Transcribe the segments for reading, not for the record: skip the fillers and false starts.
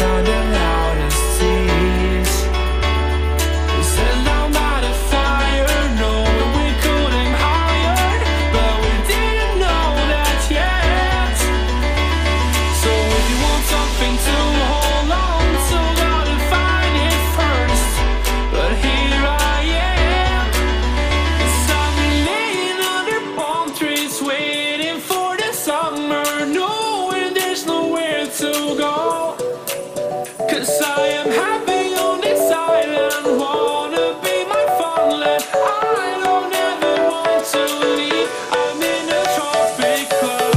find the loudest tease. We sat down by the fire, knowing we could aim higher, but we didn't know that yet. So if you want something to hold on to, gotta find it first. But here I am, 'cause I've been laying under palm trees, waiting for the summer, knowing there's nowhere to go. 'Cause I am happy on this island, wanna be my farmland. I don't ever want to leave, I'm in a tropic club.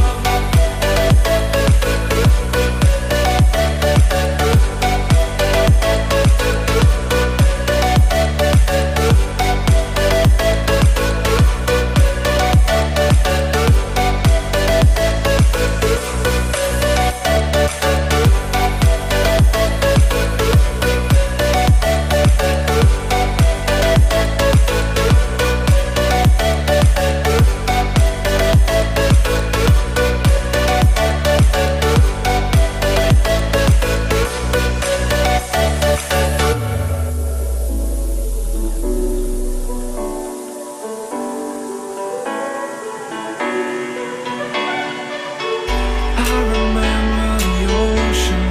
I remember the ocean,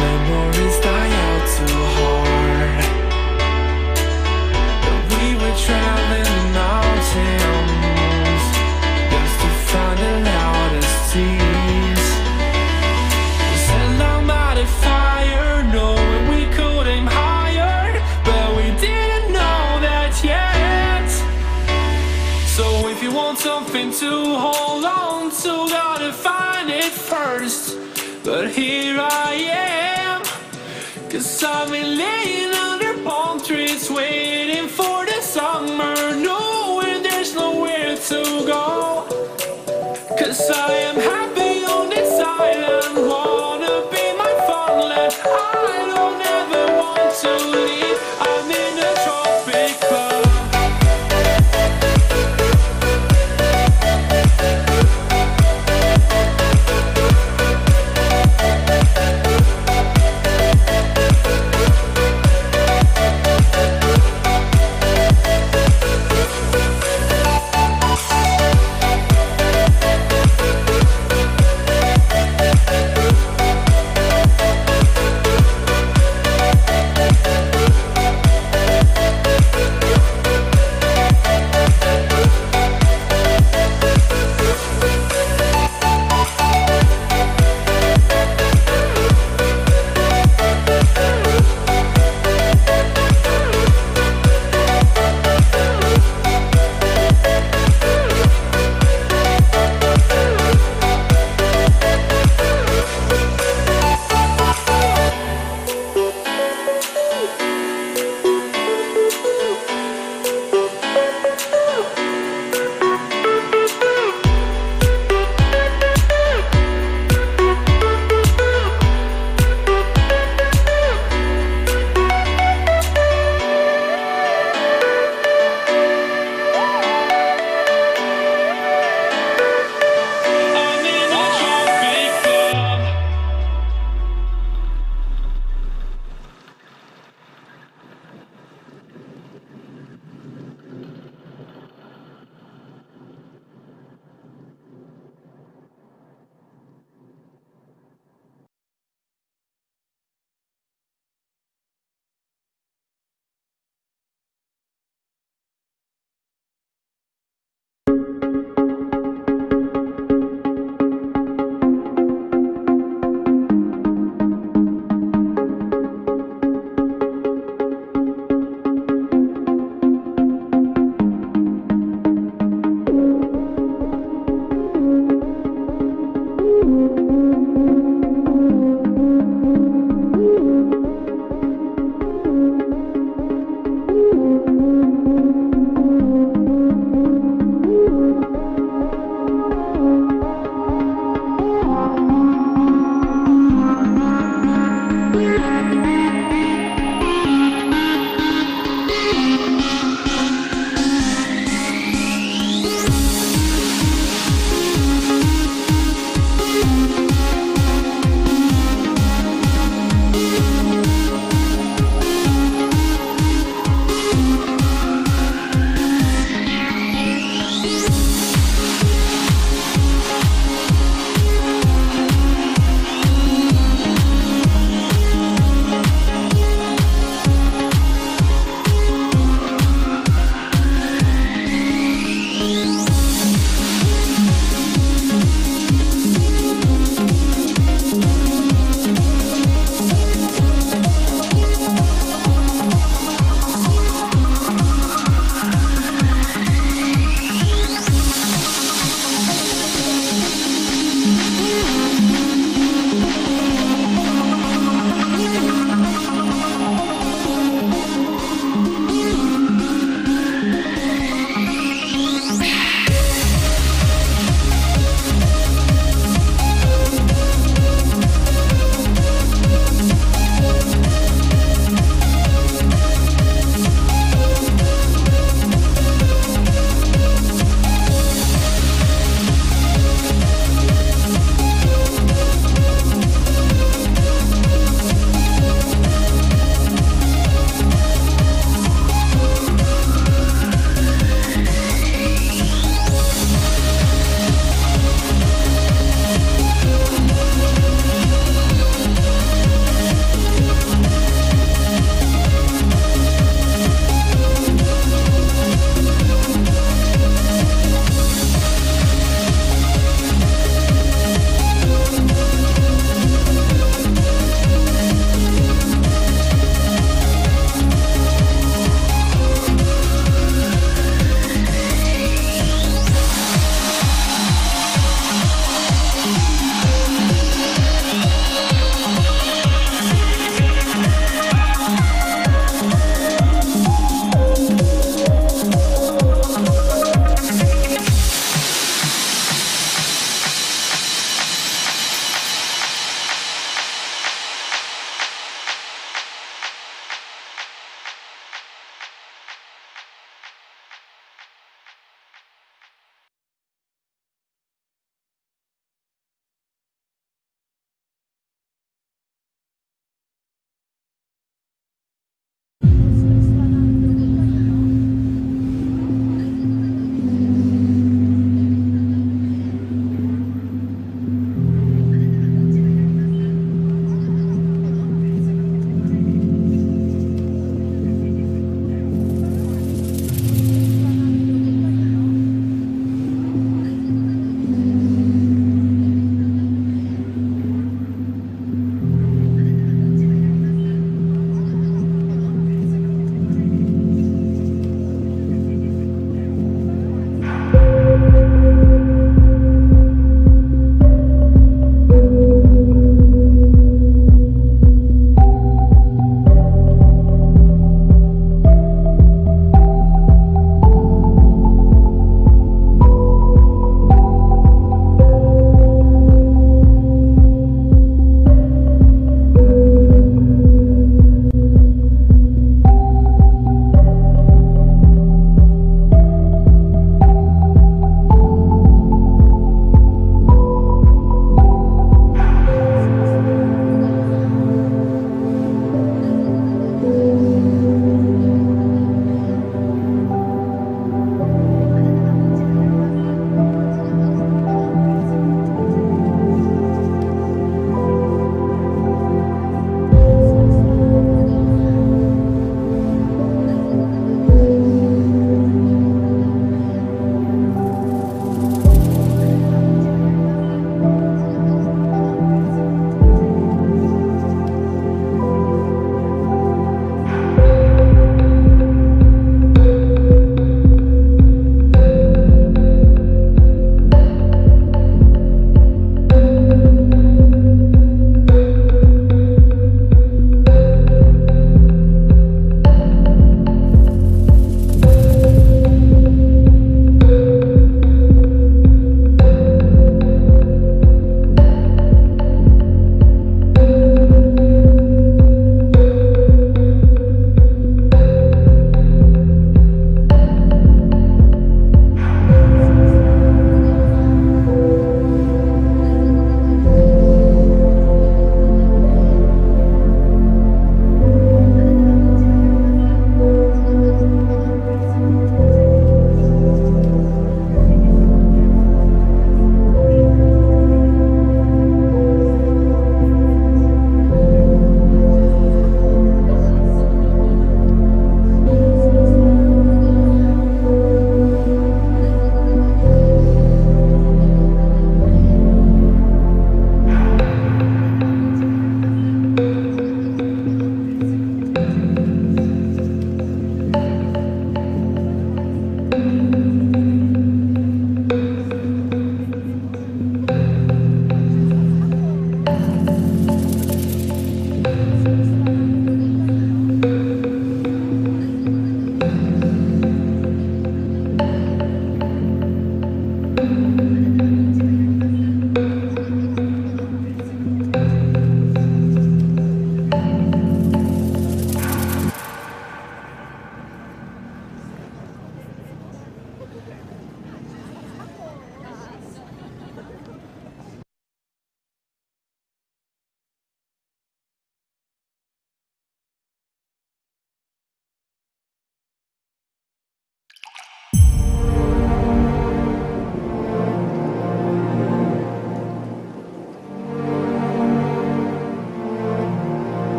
memories die out too hard. But we were traveling the mountains just to find the loudest tease. We sat down by the fire, knowing we could aim higher, but we didn't know that yet. So if you want something to hold on to, gotta find it first. But here I am, 'cause I've been laying under palm trees, waiting for the summer, knowing there's nowhere to go. 'Cause I am happy on this island, wanna be my farmland. I don't ever want to leave, I'm in a tropic club.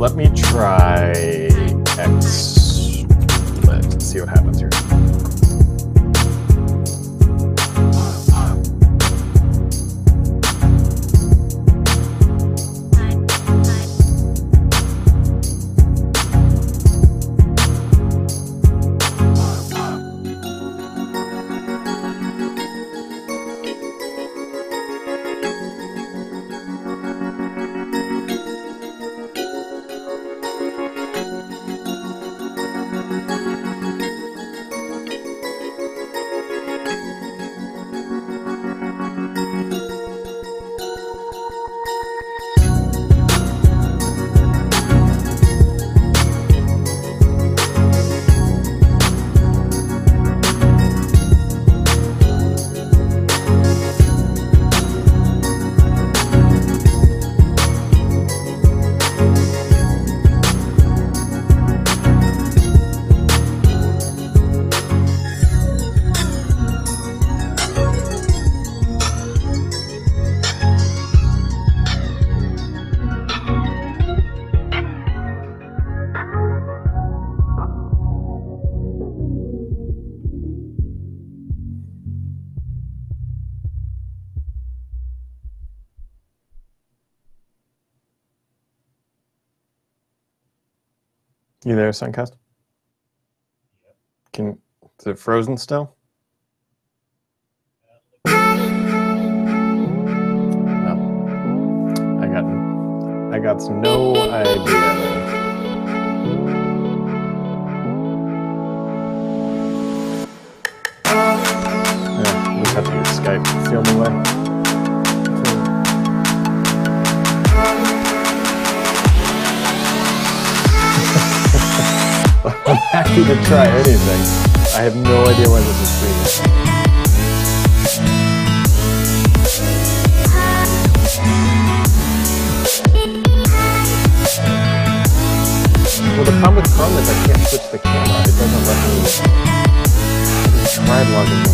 Let me try X. Let's see what happens here. You there, Suncast? Is it frozen still? Oh, I got no idea. Yeah, we just have to use Skype. It's the only way. I'm happy to try anything. I have no idea when this is streaming. Well, the problem with Chrome is I can't switch the camera. It doesn't let me. I tried logging in with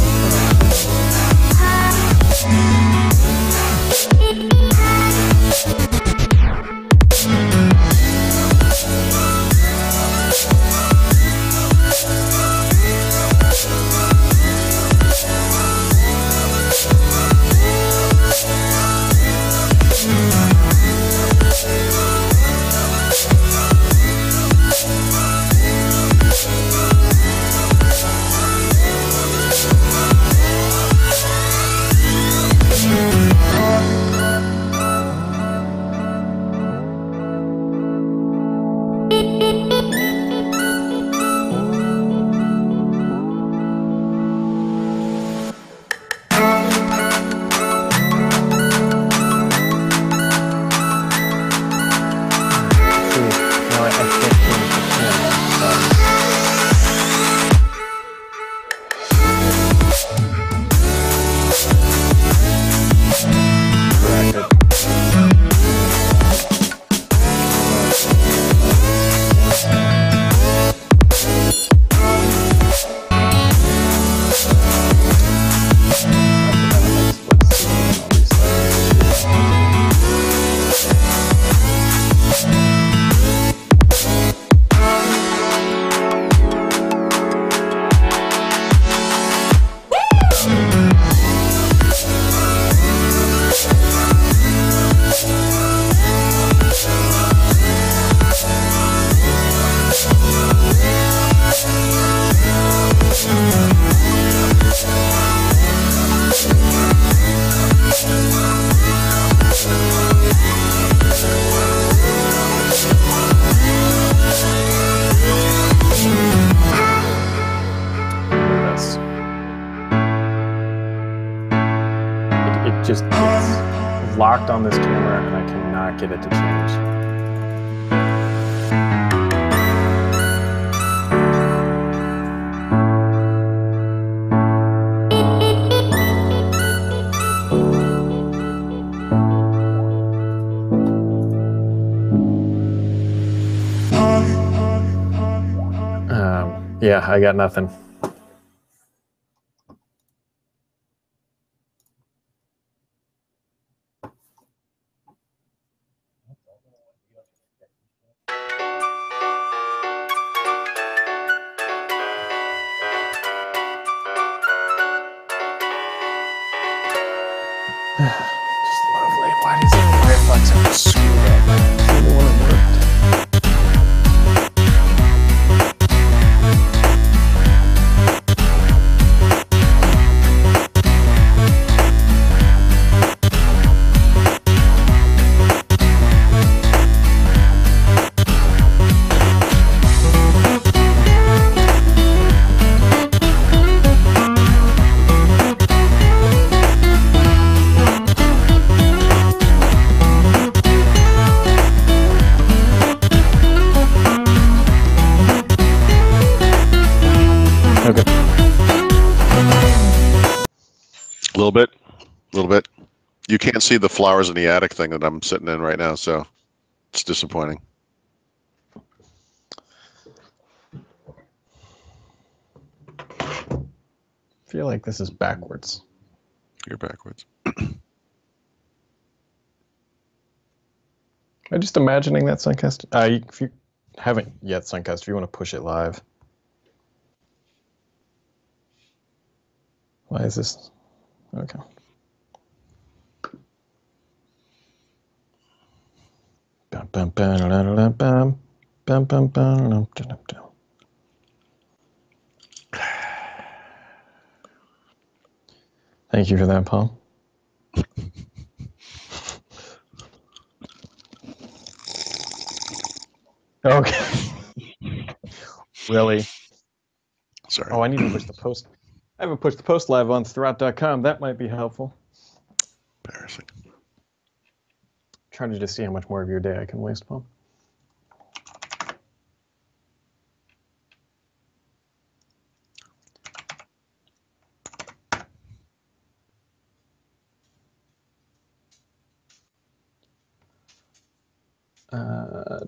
it's locked on this camera and I cannot get it to change. Yeah, I got nothing. little bit. A little bit. You can't see the flowers in the attic thing that I'm sitting in right now, so it's disappointing. I feel like this is backwards. You're backwards. Am I just imagining that Suncast? If you haven't yet Suncast, if you want to push it live. Why is this? Okay. Bum, bum, bum, bum, bum, bum, bum, bum, bum, bum, bum. Thank you for that, Paul. Okay. Really? Sorry. Oh, I need to push the post. I haven't pushed the post live on Thurrott.com. That might be helpful. Embarrassing. Trying to just see how much more of your day I can waste, Paul.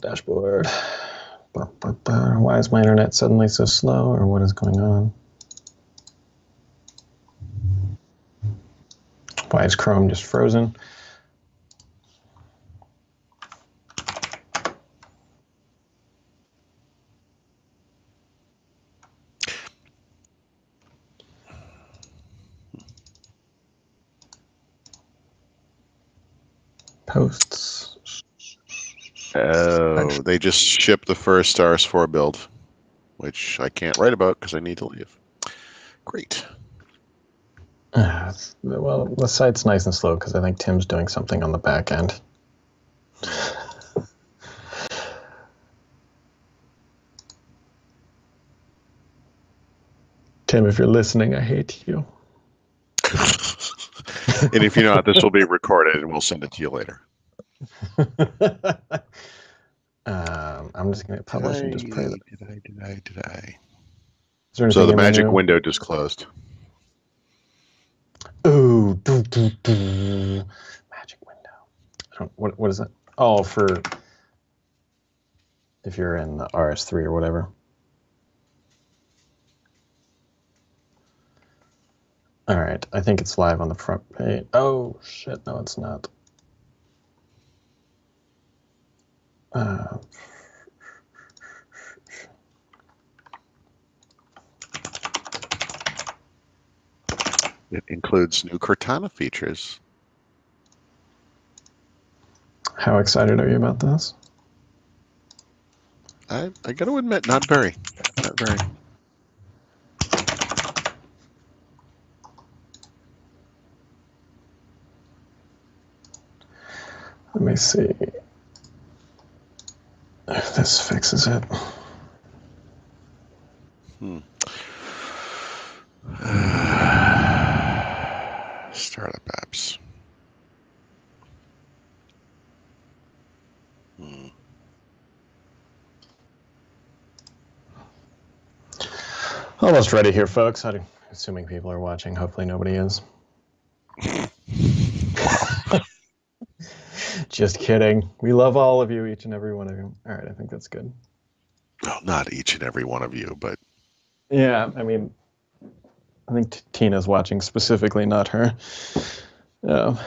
Dashboard. Why is my internet suddenly so slow, or what is going on? Why is Chrome just frozen? Posts. Oh, they just shipped the first RS4 build, which I can't write about because I need to leave. Great. Well, the site's nice and slow because I think Tim's doing something on the back end. Tim, if you're listening, I hate you. And if you're not, this will be recorded and we'll send it to you later. I'm just going to publish and just play that. Did I? So the magic window just closed. Ooh, magic window. What is it? Oh, for if you're in the RS3 or whatever. All right, I think it's live on the front page. Oh shit, no, it's not. It includes new Cortana features. How excited are you about this? I got to admit, not very. Not very. Let me see if this fixes it. Startup apps. Almost ready here, folks. Assuming people are watching. Hopefully nobody is. Just kidding. We love all of you, each and every one of you. All right, I think that's good. Well, not each and every one of you, but... Yeah, I mean, I think Tina's watching specifically, not her. Okay.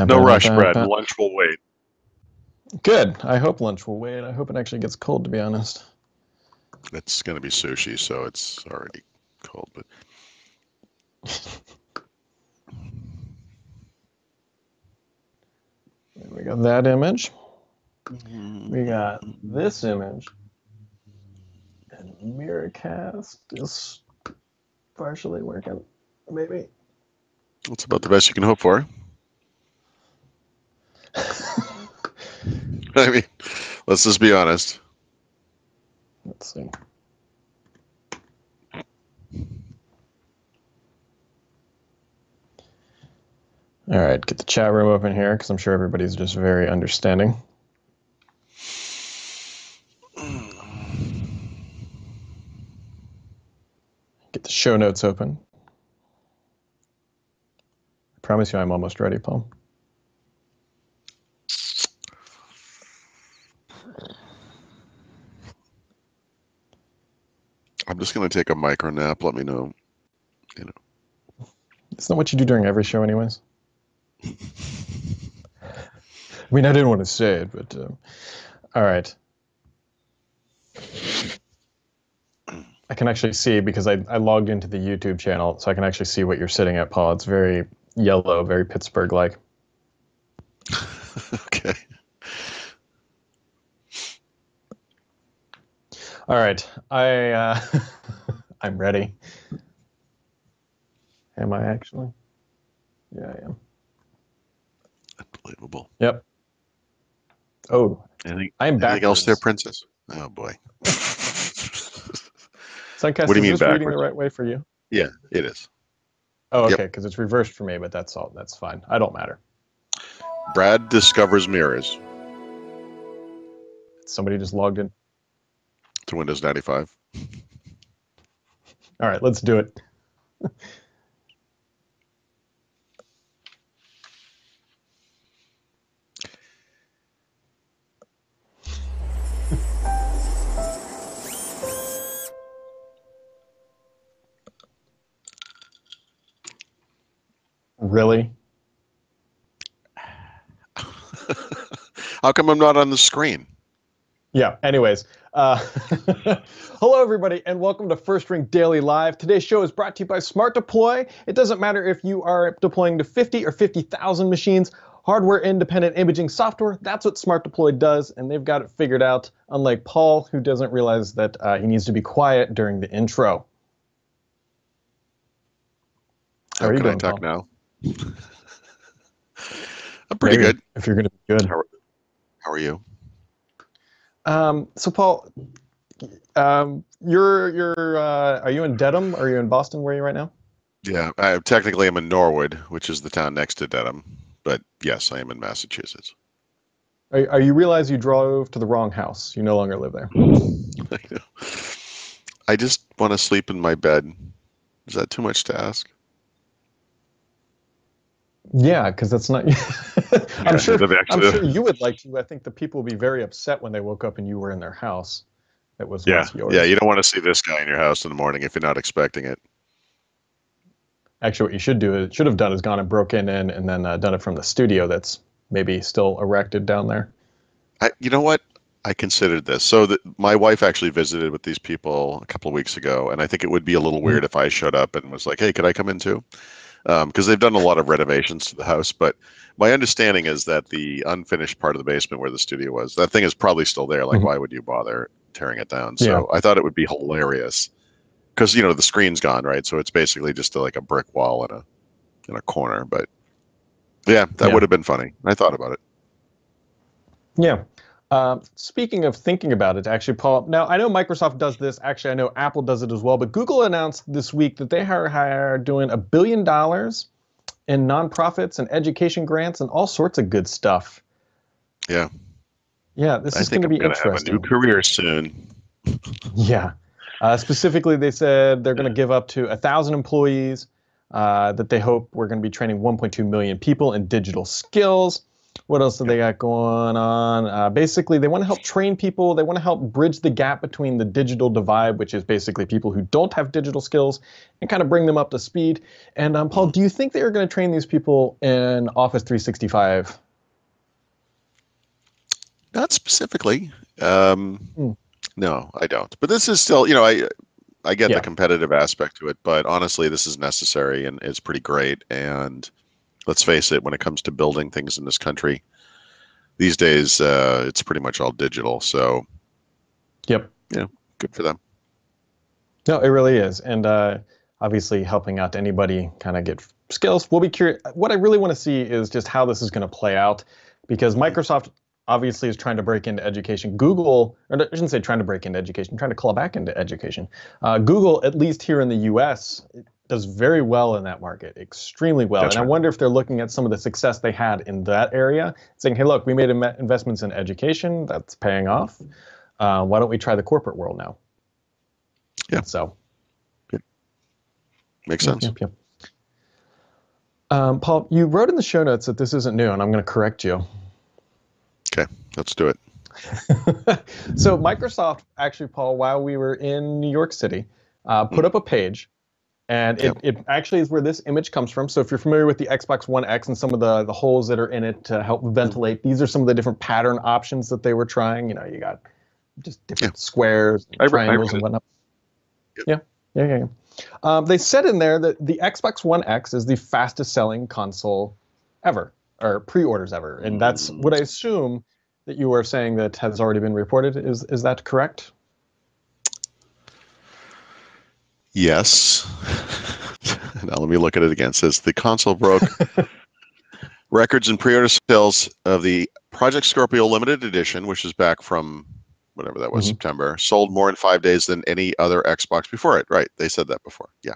No rush, Brad. Lunch will wait. Good. I hope lunch will wait. I hope it actually gets cold, to be honest. It's going to be sushi, so it's already cold. But we got that image. We got this image. And Miracast is partially working, maybe. That's about the best you can hope for. I mean, let's just be honest. Let's see. All right, get the chat room open here because I'm sure everybody's just very understanding. Get the show notes open. I promise you I'm almost ready, Paul. I'm just going to take a micro nap. Let me know. You know. Isn't that what you do during every show anyways? I mean, I didn't want to say it, but all right. I can actually see because I logged into the YouTube channel, so I can actually see what you're sitting at, Paul. It's very yellow, very Pittsburgh-like. Okay. All right, I'm ready. Am I actually? Yeah, I am. Unbelievable. Yep. Oh, I'm back. Anything else there, Princess? Oh boy. Suncast, What do you mean is this reading backwards? the right way for you? Yeah, it is. Oh, okay, because it's reversed for me, but that's all. That's fine. I don't matter. Brad discovers mirrors Somebody just logged in. to Windows 95. All right, let's do it. Really? How come I'm not on the screen? Yeah, anyways. Hello, everybody, and welcome to First Ring Daily Live. Today's show is brought to you by SmartDeploy. It doesn't matter if you are deploying to 50 or 50,000 machines. Hardware-independent imaging software, that's what SmartDeploy does, and they've got it figured out, unlike Paul, who doesn't realize that he needs to be quiet during the intro. How are you doing, Can I talk Paul? now? I'm pretty good. If you're going to be good. How are you? So Paul, you're are you in Dedham? Are you in Boston? Where are you right now? Yeah, technically I'm in Norwood, which is the town next to Dedham. But yes, I am in Massachusetts. Are you realize you drove to the wrong house? You no longer live there. I know. I just want to sleep in my bed. Is that too much to ask? Yeah, because that's not. I'm sure you would like to. I think the people would be very upset when they woke up and you were in their house. That was once yours. Yeah. You don't want to see this guy in your house in the morning if you're not expecting it. Actually, what you should have done is gone and broken in and then done it from the studio that's maybe still erected down there. You know what? I considered this. So my wife actually visited with these people a couple of weeks ago, and I think it would be a little weird if I showed up and was like, "Hey, could I come in too?" Because they've done a lot of renovations to the house. But my understanding is that the unfinished part of the basement where the studio was, that thing is probably still there. Like, why would you bother tearing it down? So I thought it would be hilarious because, the screen's gone, right? So it's basically just like a brick wall in a corner. But yeah, that would have been funny. I thought about it. Yeah. Speaking of thinking about it, actually, Paul, now I know Microsoft does this. Actually, I know Apple does it as well. But Google announced this week that they are doing $1 billion in nonprofits and education grants and all sorts of good stuff. Yeah. Yeah, this is going to be interesting. Have a new career soon. Yeah. Specifically, they said they're going to give up to 1,000 employees that they hope we're going to be training 1.2 million people in digital skills. What else do they got going on? Basically, they want to help train people. They want to help bridge the gap between the digital divide, which is basically people who don't have digital skills, and kind of bring them up to speed. And Paul, do you think they are going to train these people in Office 365? Not specifically. No, I don't. But this is still, I get the competitive aspect to it, but honestly, this is necessary and it's pretty great. And let's face it, when it comes to building things in this country, these days, it's pretty much all digital. So, good for them. No, it really is. And obviously helping out anybody kind of get skills. We'll be curious. What I really want to see is just how this is going to play out, because Microsoft obviously is trying to break into education. Google, or I shouldn't say trying to break into education, trying to claw back into education. Google, at least here in the US, does very well in that market, extremely well. That's And I right. wonder if they're looking at some of the success they had in that area, saying, hey, look, we made investments in education. That's paying off. Why don't we try the corporate world now? Yeah. So. Makes sense. Yep. Paul, you wrote in the show notes that this isn't new, and I'm going to correct you. Okay, let's do it. So Microsoft, actually, Paul, while we were in New York City, put up a page, and it actually is where this image comes from. So if you're familiar with the Xbox One X and some of the holes that are in it to help ventilate, these are some of the different pattern options that they were trying. You know, you got just different squares, and triangles, and whatnot. Yep. Yeah. They said in there that the Xbox One X is the fastest selling console ever, or pre-orders ever. And that's what I assume that you were saying that has already been reported. Is that correct? Yes. Now let me look at it again. It says the console broke records and pre-order sales of the Project Scorpio Limited Edition, which is back from whatever that was, September, sold more in 5 days than any other Xbox before it. Right. They said that before. Yeah.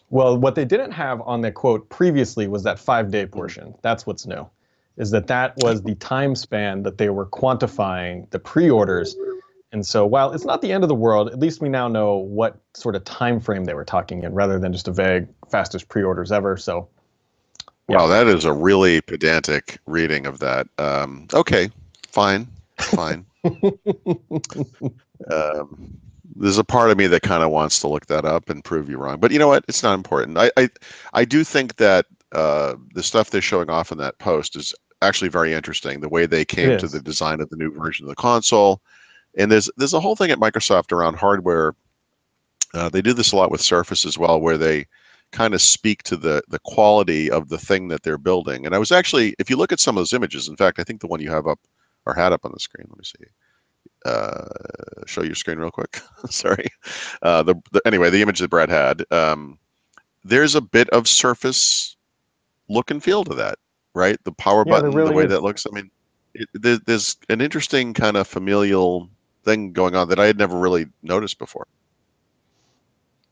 Well, what they didn't have on the quote previously was that 5-day portion. That's what's new, is that was the time span that they were quantifying the pre-orders. And so while it's not the end of the world, at least we now know what sort of time frame they were talking in rather than just a vague fastest pre-orders ever. So, yeah. Wow, that is a really pedantic reading of that. Okay, fine. There's a part of me that kind of wants to look that up and prove you wrong, but you know what? It's not important. I do think that the stuff they're showing off in that post is actually very interesting. The way they came to the design of the new version of the console, and there's a whole thing at Microsoft around hardware. They do this a lot with Surface as well, where they kind of speak to the quality of the thing that they're building. And I was actually, if you look at some of those images, in fact, I think the one you have up or had up on the screen. Let me see. Show your screen real quick. Sorry. Anyway, the image that Brad had. There's a bit of Surface look and feel to that, right? The power button, really the way that looks. I mean, there's an interesting kind of familial thing going on that I had never really noticed before.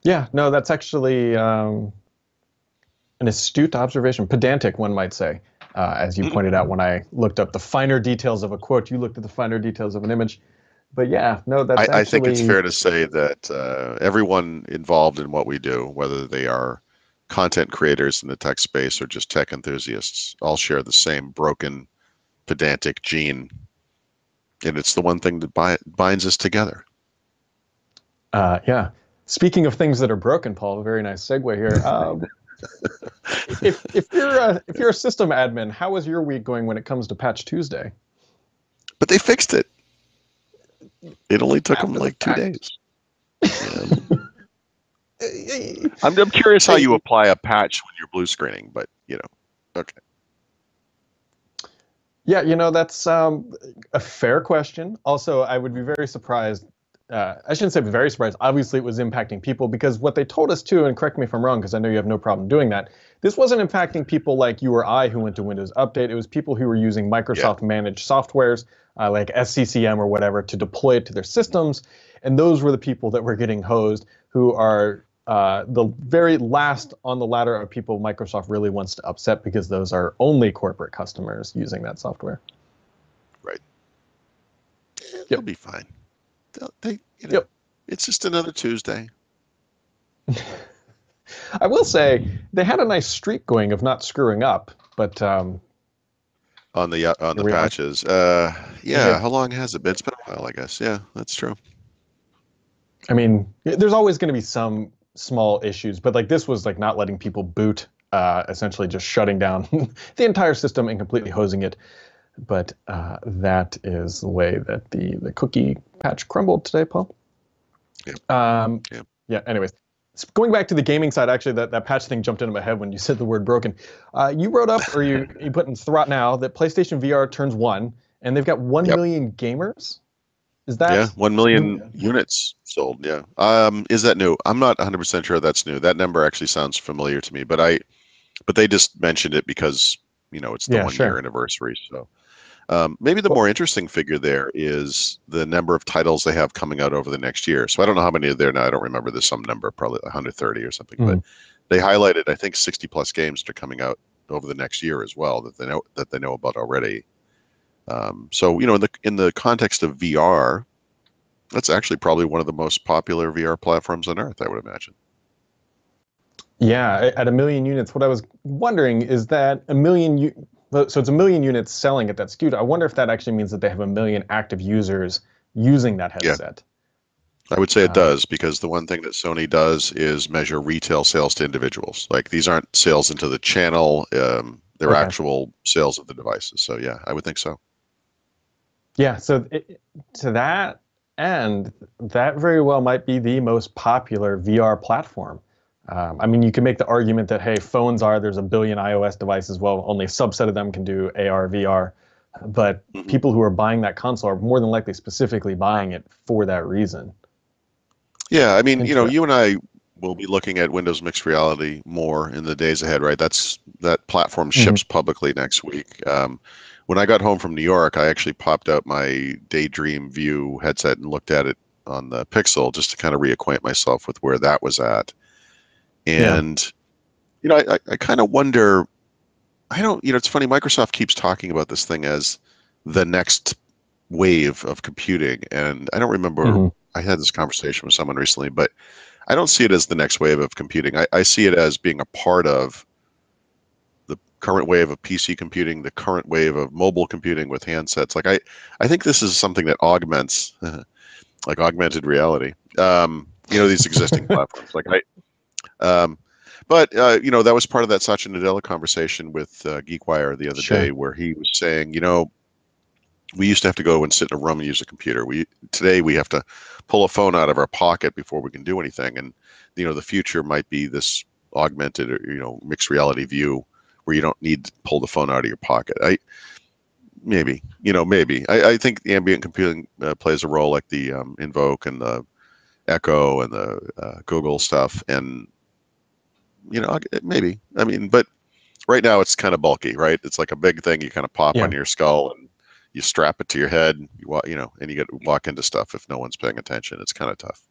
Yeah, no, that's actually an astute observation, pedantic, one might say. As you pointed out when I looked up the finer details of a quote, you looked at the finer details of an image. But yeah, no, that's I think it's fair to say that everyone involved in what we do, whether they are content creators in the tech space or just tech enthusiasts, all share the same broken, pedantic gene. And it's the one thing that binds us together. Yeah. Speaking of things that are broken, Paul, a very nice segue here. If you're a system admin, how is your week going when it comes to Patch Tuesday? But they fixed it. It only took them like 2 days. Yeah. I'm curious how you apply a patch when you're blue screening, but okay. Yeah, that's a fair question. Also, I would be very surprised. I shouldn't say very surprised. Obviously, it was impacting people because what they told us too, and correct me if I'm wrong, because I know you have no problem doing that. This wasn't impacting people like you or I who went to Windows Update. It was people who were using Microsoft managed softwares like SCCM or whatever to deploy it to their systems. And those were the people that were getting hosed, who are the very last on the ladder of people Microsoft really wants to upset because those are only corporate customers using that software. Right. They'll be fine. It's just another Tuesday. I will say they had a nice streak going of not screwing up, but on the patches, how long has it been? It's been a while, I guess. Yeah, that's true. I mean, there's always going to be some small issues, but like this was like not letting people boot, essentially just shutting down the entire system and completely hosing it. But that is the way that the cookie patch crumbled today, Paul. Yeah. Anyways, going back to the gaming side, actually, that patch thing jumped into my head when you said the word broken. You wrote up, or you put in Thurrott now, that PlayStation VR turns 1, and they've got 1 million gamers. Is that 1 million units sold? Yeah. Is that new? I'm not 100% sure that's new. That number actually sounds familiar to me, but they just mentioned it because it's the 1 year anniversary. So. Maybe the more interesting figure there is the number of titles they have coming out over the next year. So I don't know how many are there now. I don't remember. There's some number, probably 130 or something. they highlighted, I think, 60 plus games that are coming out over the next year as well that they know about already. So in the context of VR, that's actually probably one of the most popular VR platforms on earth, I would imagine. Yeah, at 1 million units. What I was wondering is that so it's 1 million units selling at that SKU. I wonder if that actually means that they have 1 million active users using that Yeah. headset. I would say it does, because the one thing that Sony does is measure retail sales to individuals. Like, these aren't sales into the channel; they're actual sales of the devices. So yeah, I would think so. Yeah, so to that end, that very well might be the most popular VR platform. I mean, you can make the argument that, hey, there's 1 billion iOS devices. Well, only a subset of them can do AR, VR. But people who are buying that console are more than likely specifically buying it for that reason. Yeah, I mean, you and I will be looking at Windows Mixed Reality more in the days ahead, right? That platform ships publicly next week. When I got home from New York, I actually popped out my Daydream View headset and looked at it on the Pixel just to kind of reacquaint myself with where that was at. And, I kind of wonder, it's funny, Microsoft keeps talking about this thing as the next wave of computing. And I don't remember, I had this conversation with someone recently, but I don't see it as the next wave of computing. I see it as being a part of the current wave of PC computing, the current wave of mobile computing with handsets. Like, I think this is something that augments, like augmented reality, these existing platforms. Like but that was part of that Satya Nadella conversation with GeekWire the other day, where he was saying, we used to have to go and sit in a room and use a computer. Today we have to pull a phone out of our pocket before we can do anything. And the future might be this augmented or mixed reality view where you don't need to pull the phone out of your pocket. Maybe. I think the ambient computing plays a role, like the Invoke and the Echo and the Google stuff, and maybe. I mean, but right now it's kind of bulky, right? It's like a big thing you kind of pop on your skull and you strap it to your head, and you get to walk into stuff if no one's paying attention. It's kind of tough.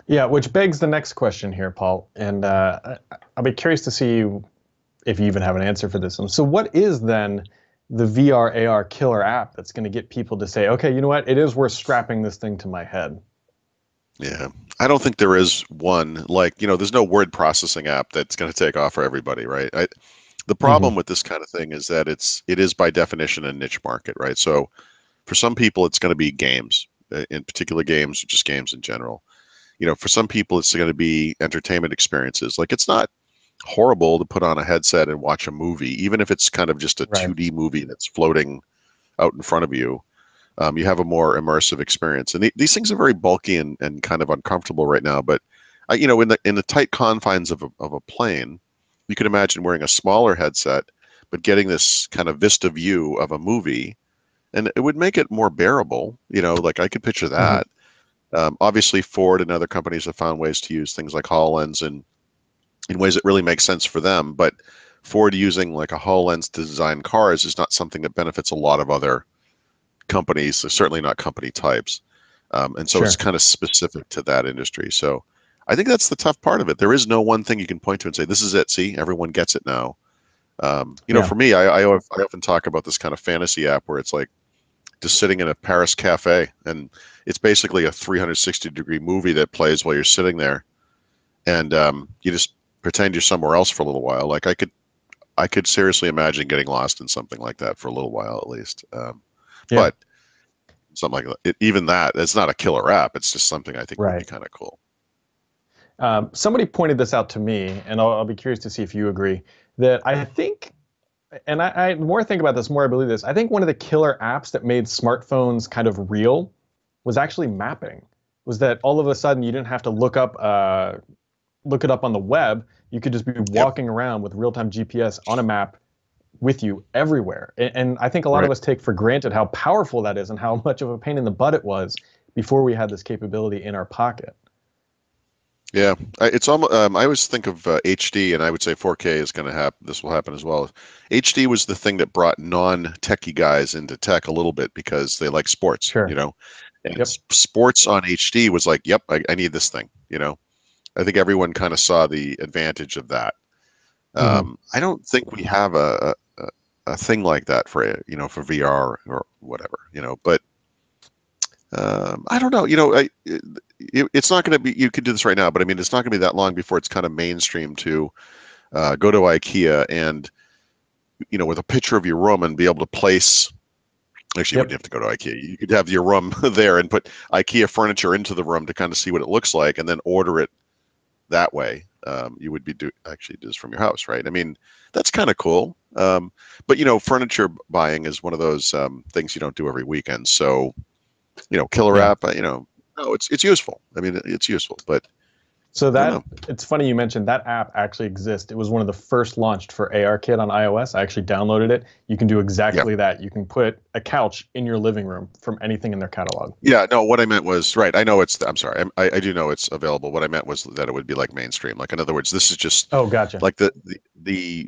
Yeah, which begs the next question here, Paul, and I'll be curious to see if you even have an answer for this one. So what is then the VR AR killer app that's going to get people to say, okay, you know what, it is worth strapping this thing to my head? Yeah, I don't think there is one. Like, there's no word processing app that's going to take off for everybody, right? The problem with this kind of thing is that it is by definition a niche market, right? So for some people, it's going to be games, in particular games, or just games in general. For some people, it's going to be entertainment experiences. Like, it's not horrible to put on a headset and watch a movie, even if it's kind of just a 2D movie that's floating out in front of you. You have a more immersive experience. And these things are very bulky and kind of uncomfortable right now. But, in the tight confines of a plane, you could imagine wearing a smaller headset, but getting this kind of vista view of a movie, and it would make it more bearable. Like, I could picture that. Obviously, Ford and other companies have found ways to use things like HoloLens and in ways that really make sense for them. But Ford using like a HoloLens to design cars is not something that benefits a lot of other companies, so certainly not company types. And so it's kind of specific to that industry. So I think that's the tough part of it. There is no one thing you can point to and say, this is it. See, everyone gets it now. For me, I often talk about this kind of fantasy app where it's like just sitting in a Paris cafe, and it's basically a 360-degree movie that plays while you're sitting there, and you just pretend you're somewhere else for a little while. Like, I could seriously imagine getting lost in something like that for a little while at least. But something like that, even that, it's not a killer app. It's just something I think would be kind of cool. Somebody pointed this out to me, and I'll be curious to see if you agree, that I think, and I the more I think about this, the more I believe this, I think one of the killer apps that made smartphones kind of real was actually mapping. Was that all of a sudden you didn't have to look it up on the web. You could just be walking around with real-time GPS on a map with you everywhere. And I think a lot of us take for granted how powerful that is and how much of a pain in the butt it was before we had this capability in our pocket. Yeah, it's almost. I always think of HD, and I would say 4K is going to happen. This will happen as well. HD was the thing that brought non-techie guys into tech a little bit because they like sports, And sports on HD was like, yep, I need this thing, I think everyone kind of saw the advantage of that. I don't think we have a thing like that for for VR or whatever, but I don't know, it's not going to be. You could do this right now, but I mean, it's not going to be that long before it's kind of mainstream to go to IKEA and with a picture of your room and be able to place. Actually, you wouldn't have to go to IKEA. You could have your room there and put IKEA furniture into the room to kind of see what it looks like, and then order it that way. You would be actually do this from your house, right? I mean, that's kind of cool. But furniture buying is one of those things you don't do every weekend. So, killer app, no, it's useful. I mean, it's useful, but so that it's funny you mentioned that app actually exists. It was one of the first launched for ARKit on iOS. I actually downloaded it. You can do exactly that. You can put a couch in your living room from anything in their catalog. Yeah, no, what I meant was, right, I know I'm sorry, I do know it's available. What I meant was that it would be like mainstream. Like, in other words, this is just, gotcha. Like the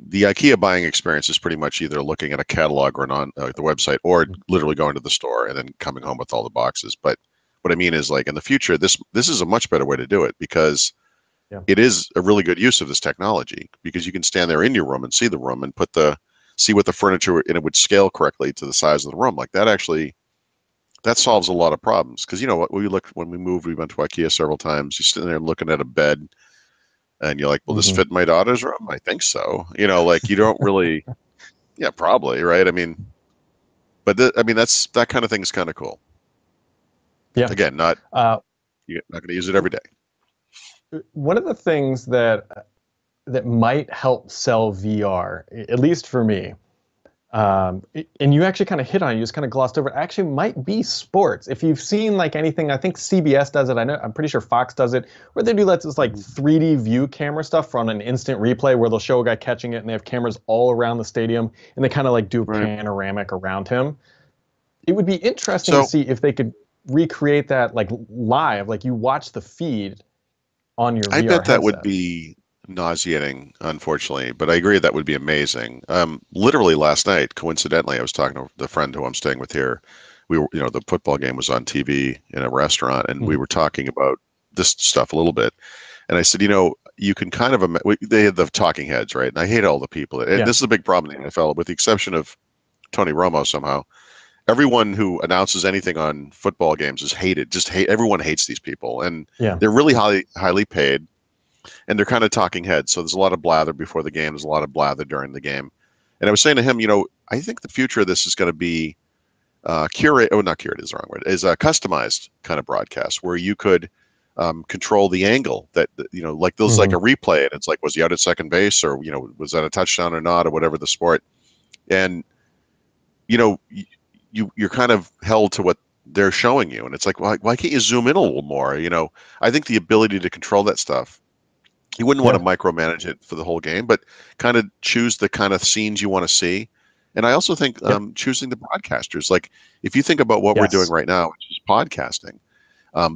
IKEA buying experience is pretty much either looking at a catalog or the website, or literally going to the store and then coming home with all the boxes. But what I mean is, like, in the future, this is a much better way to do it, because it is a really good use of this technology, because you can stand there in your room and see the room and see what the furniture, and it would scale correctly to the size of the room. Like, that solves a lot of problems. Because when we moved, we went to IKEA several times. You're sitting there looking at a bed, and you're like, "Will this fit my daughter's room?" I think so. Like, you don't really, yeah, probably, right? I mean, but that kind of thing is kind of cool. Yeah. Again, you're not going to use it every day. One of the things that might help sell VR, at least for me, and you actually kind of hit on it, you just kind of glossed over it, actually might be sports. If you've seen like anything, I think CBS does it, I'm pretty sure Fox does it, where they do this like 3D view camera stuff on an instant replay, where they'll show a guy catching it and they have cameras all around the stadium and they kind of like do a panoramic around him. It would be interesting to see if they could recreate that like live, like you watch the feed on your VR I bet that headset. would be nauseating, unfortunately, but I agree that would be amazing. Literally last night, coincidentally, I was talking to the friend who I'm staying with here. We were, the football game was on TV in a restaurant, and we were talking about this stuff a little bit. And I said, you can kind of, they had the talking heads, right? And I hate all the people. And this is a big problem in the NFL, with the exception of Tony Romo somehow. Everyone who announces anything on football games is hated. Everyone hates these people, and they're really highly paid, and they're kind of talking heads. So there's a lot of blather before the game. There's a lot of blather during the game. And I was saying to him, I think the future of this is going to be not curated is the wrong word, is a customized kind of broadcast, where you could control the angle that, like there's like a replay, and it's like, was he out at second base, or, was that a touchdown or not, or whatever the sport. And, you're kind of held to what they're showing you. And it's like, why can't you zoom in a little more? I think the ability to control that stuff, you wouldn't want to micromanage it for the whole game, but kind of choose the kind of scenes you want to see. And I also think choosing the broadcasters, like if you think about what we're doing right now, which is podcasting,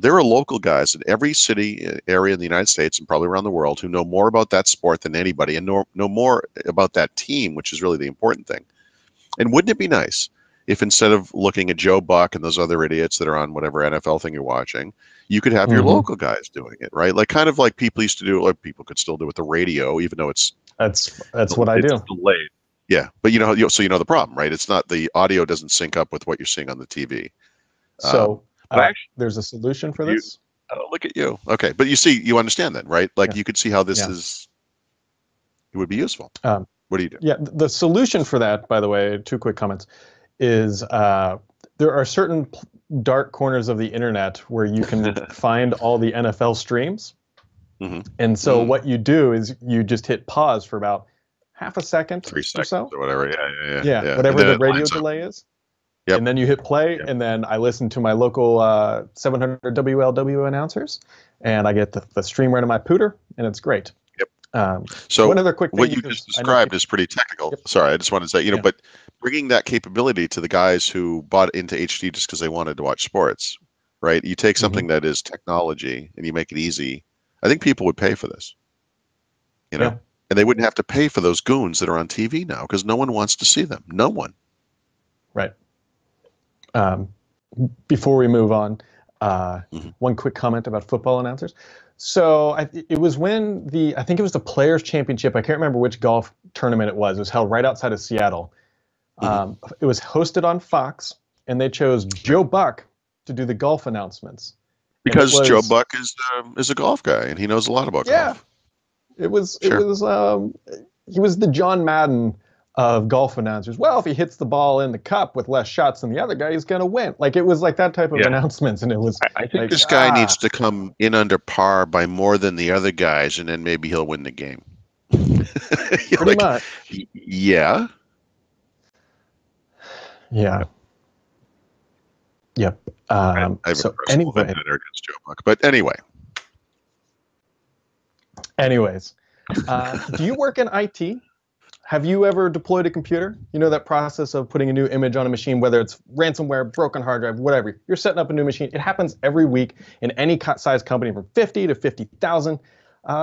there are local guys in every city area in the United States and probably around the world who know more about that sport than anybody, and know more about that team, which is really the important thing. And wouldn't it be nice if, instead of looking at Joe Buck and those other idiots that are on whatever NFL thing you're watching, you could have your local guys doing it, right? Like, kind of like people used to do, like people could still do with the radio, even though that's what I do. Delayed. Yeah, but so the problem, right? It's not, the audio doesn't sync up with what you're seeing on the TV. So there's a solution for this. Look at you. Okay, but you understand that, right? Like you could see how this it would be useful. What do you do? Yeah, the solution for that, by the way, 2 quick comments, is there are certain dark corners of the internet where you can find all the NFL streams. And so what you do is you just hit pause for about half a second, 3 seconds or so. Or whatever. Yeah. Whatever the radio delay is. Yep. And then you hit play, and then I listen to my local 700 WLW announcers, and I get the stream right in my pooter, and it's great. So one other quick thing, what you just described is pretty technical. Sorry, I just wanted to say, but bringing that capability to the guys who bought into HD just because they wanted to watch sports, right? You take something that is technology and you make it easy. I think people would pay for this, and they wouldn't have to pay for those goons that are on TV now, because no one wants to see them. No one. Right. Before we move on, one quick comment about football announcers. So it was when I think it was the Players Championship. I can't remember which golf tournament it was. It was held right outside of Seattle. It was hosted on Fox, and they chose Joe Buck to do the golf announcements. Because Joe Buck is a golf guy, and he knows a lot about golf. It was he was the John Madden of golf announcers. Well, if he hits the ball in the cup with less shots than the other guy, he's going to win. Like, it was like that type of announcements, and it was. I think this guy needs to come in under par by more than the other guys, and then maybe he'll win the game. Pretty much. Yeah. Yeah. Yep. I have so a personal vendetta against Joe Buck, but anyway. Anyways, do you work in IT? Have you ever deployed a computer? You know that process of putting a new image on a machine, whether it's ransomware, broken hard drive, whatever. You're setting up a new machine. It happens every week in any size company from 50 to 50,000.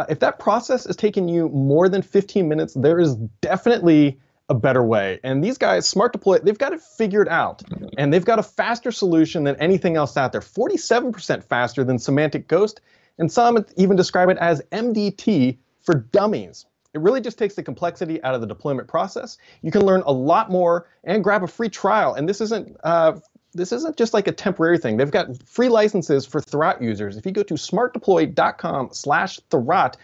If that process is taking you more than 15 minutes, there is definitely a better way. And these guys, SmartDeploy, they've got it figured out. And they've got a faster solution than anything else out there. 47% faster than Semantic Ghost. And some even describe it as MDT for dummies. It really just takes the complexity out of the deployment process. You can learn a lot more and grab a free trial. And this isn't just like a temporary thing. They've got free licenses for Thurrott users. If you go to smartdeploy.com/Thurrott,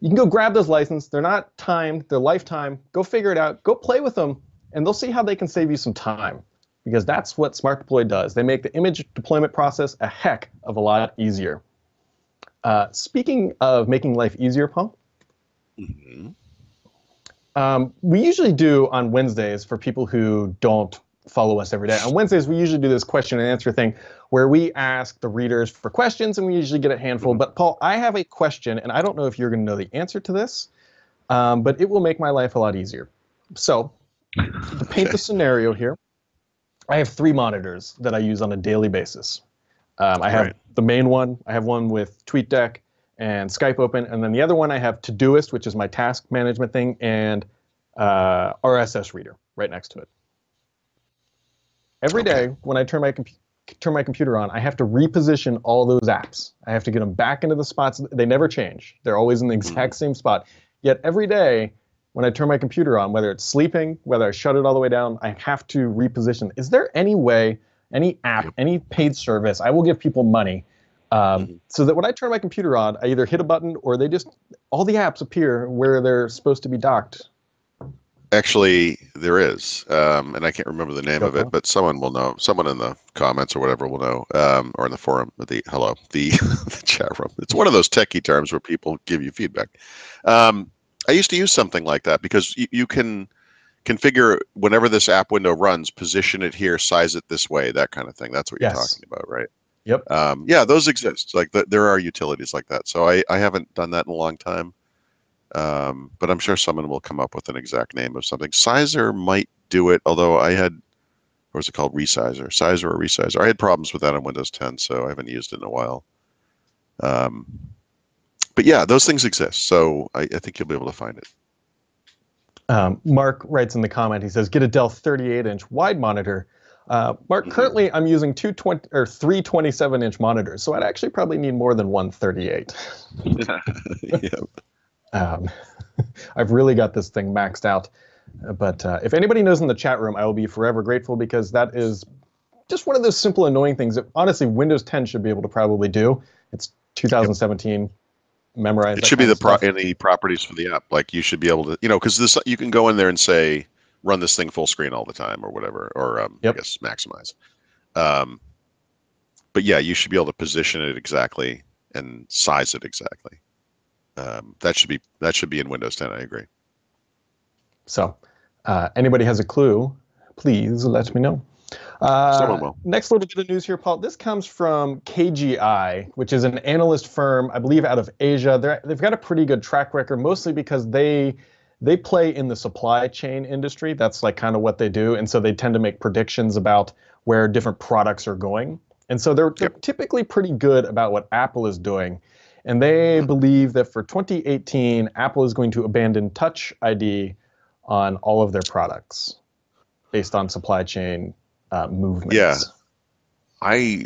you can go grab those licenses. They're not timed, they're lifetime. Go figure it out. Go play with them, and they'll see how they can save you some time, because that's what SmartDeploy does. They make the image deployment process a heck of a lot easier. Speaking of making life easier, Paul, we usually do on Wednesdays, for people who don't follow us every day. On Wednesdays, we usually do this question and answer thing where we ask the readers for questions, and we usually get a handful. But Paul, I have a question, and I don't know if you're going to know the answer to this, but it will make my life a lot easier. So, to paint the scenario here, I have 3 monitors that I use on a daily basis. I have the main one. I have one with TweetDeck and Skype open, and then the other one I have Todoist, which is my task management thing, and RSS reader right next to it. Every day when I turn my computer on, I have to reposition all those apps. I have to get them back into the spots. They never change. They're always in the exact same spot. Yet every day when I turn my computer on, whether it's sleeping, whether I shut it all the way down, I have to reposition. Is there any way, any app, any paid service, I will give people money, so that when I turn my computer on, I either hit a button or all the apps appear where they're supposed to be docked? Actually, there is, and I can't remember the name of it, but someone will know. Someone in the comments or whatever will know, or in the forum, the chat room. It's one of those techie terms where people give you feedback. I used to use something like that, because you can configure, whenever this app window runs, position it here, size it this way, that kind of thing. That's what you're talking about, right? Yep. Yeah, those exist. Like there are utilities like that. So I haven't done that in a long time. But I'm sure someone will come up with an exact name of something. Sizer might do it, although I had, what was it called? Resizer. Sizer or Resizer. I had problems with that on Windows 10, so I haven't used it in a while. But yeah, those things exist, so I think you'll be able to find it. Mark writes in the comment, he says, get a Dell 38-inch wide monitor. Mark, currently I'm using 3 27-inch monitors, so I'd actually probably need more than one 38. I've really got this thing maxed out. But if anybody knows in the chat room, I will be forever grateful, because that is just one of those simple, annoying things that honestly Windows 10 should be able to probably do. It's 2017. Memorize. It should be any properties for the app. Like, you should be able to, because you can go in there and say, run this thing full screen all the time or whatever, or I guess maximize. But yeah, you should be able to position it exactly and size it exactly. That should be in Windows 10. I agree. So, anybody has a clue, please let me know. Someone will. Next little bit of news here, Paul. This comes from KGI, which is an analyst firm, I believe, out of Asia. They've got a pretty good track record, mostly because they play in the supply chain industry. That's like kind of what they do, and so they tend to make predictions about where different products are going. And so they're typically pretty good about what Apple is doing. And they believe that for 2018, Apple is going to abandon Touch ID on all of their products based on supply chain movements. Yeah, I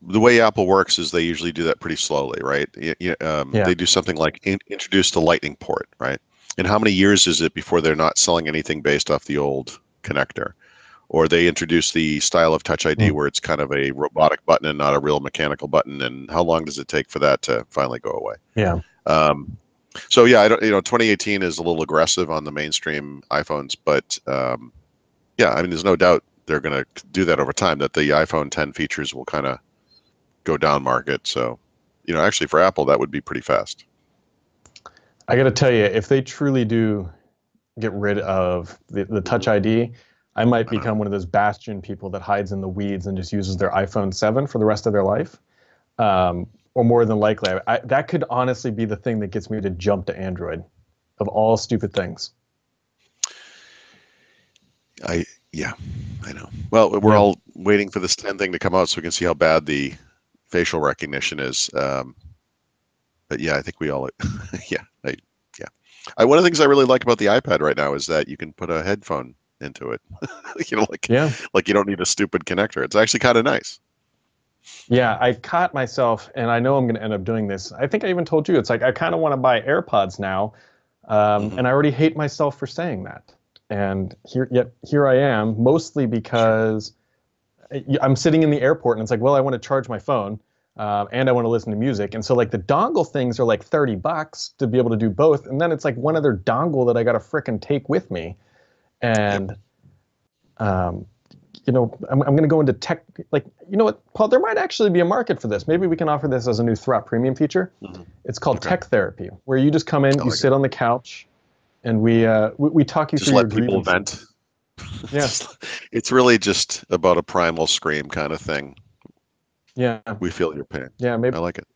the way Apple works is they usually do that pretty slowly, right? Yeah. They do something like introduce the Lightning port, right? And how many years is it before they're not selling anything based off the old connector? Or they introduce the style of Touch ID Mm. where it's kind of a robotic button and not a real mechanical button. And how long does it take for that to finally go away? Yeah. So yeah, I don't, 2018 is a little aggressive on the mainstream iPhones, but yeah, I mean, there's no doubt they're going to do that over time. That the iPhone 10 features will kind of go down market. So, actually for Apple, that would be pretty fast. I got to tell you, if they truly do get rid of the Touch ID, I might become one of those bastion people that hides in the weeds and just uses their iPhone 7 for the rest of their life. Or more than likely, that could honestly be the thing that gets me to jump to Android, of all stupid things. Yeah, I know. Well, we're all waiting for this 10 thing to come out so we can see how bad the facial recognition is. But yeah, I think we all, yeah. One of the things I really like about the iPad right now is that you can put a headphone into it. Like you don't need a stupid connector. It's actually kind of nice. Yeah, I caught myself, and I know I'm going to end up doing this. I think I even told you, it's like I kind of want to buy AirPods now, and I already hate myself for saying that. And here I am, mostly because I'm sitting in the airport, and it's like, well, I want to charge my phone, and I want to listen to music. And so like the dongle things are like $30 to be able to do both. And then it's like one other dongle that I got to frickin' take with me. And, I'm going to go into tech, like, you know what, Paul, there might actually be a market for this. Maybe we can offer this as a new Thurrott premium feature. It's called Tech Therapy, where you just come in, you sit on the couch, and we talk you just through let your people grievances. vent. Yeah. It's really just about a primal scream kind of thing. Yeah. We feel your pain. Yeah, maybe I like it.